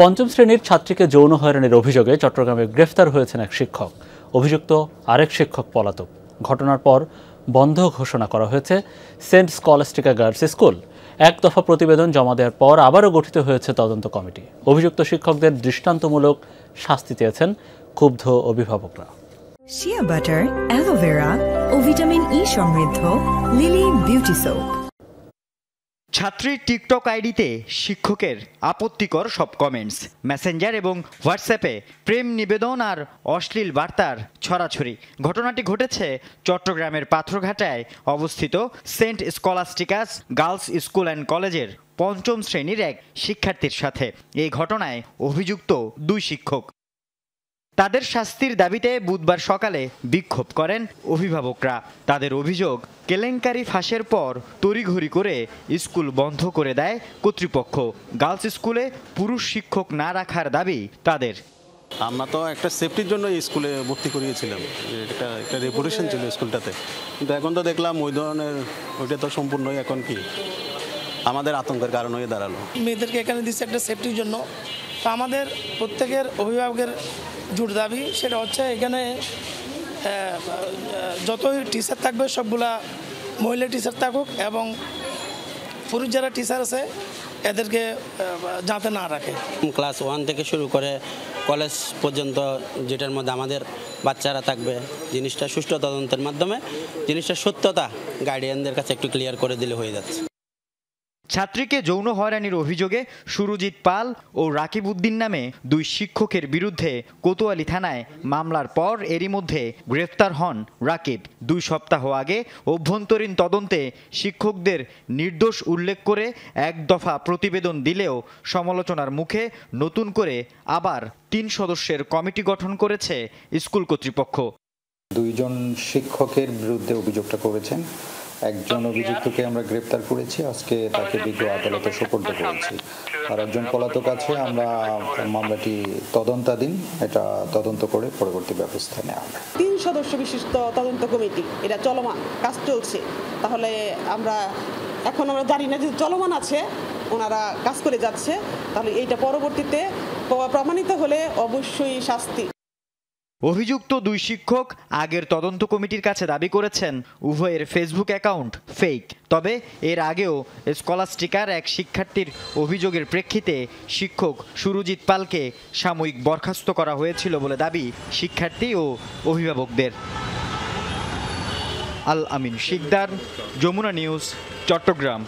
পঞ্চম শ্রেণীর ছাত্রীকে যৌন হয়রানির অভিযোগে চট্টগ্রামে গ্রেফতার হয়েছেন এক শিক্ষক। অভিযুক্ত আরেক শিক্ষক পলাতক। ঘটনার পর বন্ধ ঘোষণা করা হয়েছে সেন্ট স্কলাস্টিকা গার্লস স্কুল। এক দফা প্রতিবেদন জমা দেওয়ার পর আবারও গঠিত হয়েছে তদন্ত কমিটি। অভিযুক্ত শিক্ষকদের দৃষ্টান্তমূলক শাস্তি চেয়েছেন ক্ষুব্ধ অভিভাবকরা। শিয়া বাটার, অ্যালোভেরা ও ভিটামিন ই সমৃদ্ধ লিলি বিউটি সোপ। ছাত্রীর টিকটক আইডিতে শিক্ষকের আপত্তিকর সব কমেন্টস, মেসেঞ্জার এবং হোয়াটসঅ্যাপে প্রেম নিবেদন আর অশ্লীল বার্তার ছড়াছড়ি। ঘটনাটি ঘটেছে চট্টগ্রামের পাথরঘাটায় অবস্থিত সেন্ট স্কলাস্টিকাস গার্লস স্কুল অ্যান্ড কলেজের পঞ্চম শ্রেণীর এক শিক্ষার্থীর সাথে। এই ঘটনায় অভিযুক্ত দুই শিক্ষক। তাদের শাস্তির দাবিতে বুধবার সকালে বিক্ষোভ করেন অভিভাবকরা। তাদের অভিযোগ, কেলেঙ্কারি ফাঁসের পর তড়িঘড়ি করে স্কুল বন্ধ করে দেয় কর্তৃপক্ষ। গার্লস স্কুলে পুরুষ শিক্ষক না রাখার দাবি তাদের। আমরা তো একটা সেফটির জন্য স্কুলে ভর্তি করিয়েছিলাম, একটা রেপুটেশন ছিল স্কুলটাতে, কিন্তু এখন তো দেখলাম ওই ধরনের ওইটা তো সম্পূর্ণই এখন কি আমাদের আতঙ্কের কারণ হয়ে দাঁড়ালো। মেয়েদেরকে এখানে দিচ্ছে একটা সেফটির জন্য। তো আমাদের প্রত্যেকের অভিভাবকের জোর দাবি সেটা হচ্ছে এখানে যতই টিচার থাকবে সবগুলা মহিলা টিচার থাকুক এবং পুরুষ যারা টিচার আছে এদেরকে যাতে না রাখে। ক্লাস 1 থেকে শুরু করে কলেজ পর্যন্ত যেটার মধ্যে আমাদের বাচ্চারা থাকবে, জিনিসটা সুষ্ঠু তদন্তের মাধ্যমে জিনিসটার সত্যতা গার্ডিয়ানদের কাছে একটু ক্লিয়ার করে দিলে হয়ে যাচ্ছে। ছাত্রীকে যৌন হয়রানির অভিযোগে সুরজিৎ পাল ও রাকিব উদ্দিন নামে দুই শিক্ষকের বিরুদ্ধে কোতোয়ালি থানায় মামলার পর এরই মধ্যে গ্রেফতার হন রাকিব। 2 সপ্তাহ আগে অভ্যন্তরীণ তদন্তে শিক্ষকদের নির্দোষ উল্লেখ করে এক দফা প্রতিবেদন দিলেও সমালোচনার মুখে নতুন করে আবার 3 সদস্যের কমিটি গঠন করেছে স্কুল কর্তৃপক্ষ। 2 জন শিক্ষকের বিরুদ্ধে অভিযোগটা করেছেন। একজন অভিযুক্তকে আমরা গ্রেপ্তার করেছি, আজকে তাকে বিজ্ঞ আদালতে সোপর্দ করেছি। আর একজন পলাতক আছে, আমরা মামলাটি তদন্তাধীন, এটা তদন্ত করে পরবর্তী ব্যবস্থা নেওয়া হবে। 3 সদস্য বিশিষ্ট তদন্ত কমিটি, এটা চলমান, কাজ চলছে। তাহলে আমরা জানি না যে চলমান আছে, ওনারা কাজ করে যাচ্ছে, তাহলে এইটা পরবর্তীতে প্রমাণিত হলে অবশ্যই শাস্তি। অভিযুক্ত 2 শিক্ষক আগের তদন্ত কমিটির কাছে দাবি করেছেন উভয়ের ফেসবুক অ্যাকাউন্ট ফেক। তবে এর আগেও স্কলাস্টিকার এক শিক্ষার্থীর অভিযোগের প্রেক্ষিতে শিক্ষক সুরজিৎ পালকে সাময়িক বরখাস্ত করা হয়েছিল বলে দাবি শিক্ষার্থী ও অভিভাবকদের। আল আমিন শিকদার, যমুনা নিউজ, চট্টগ্রাম।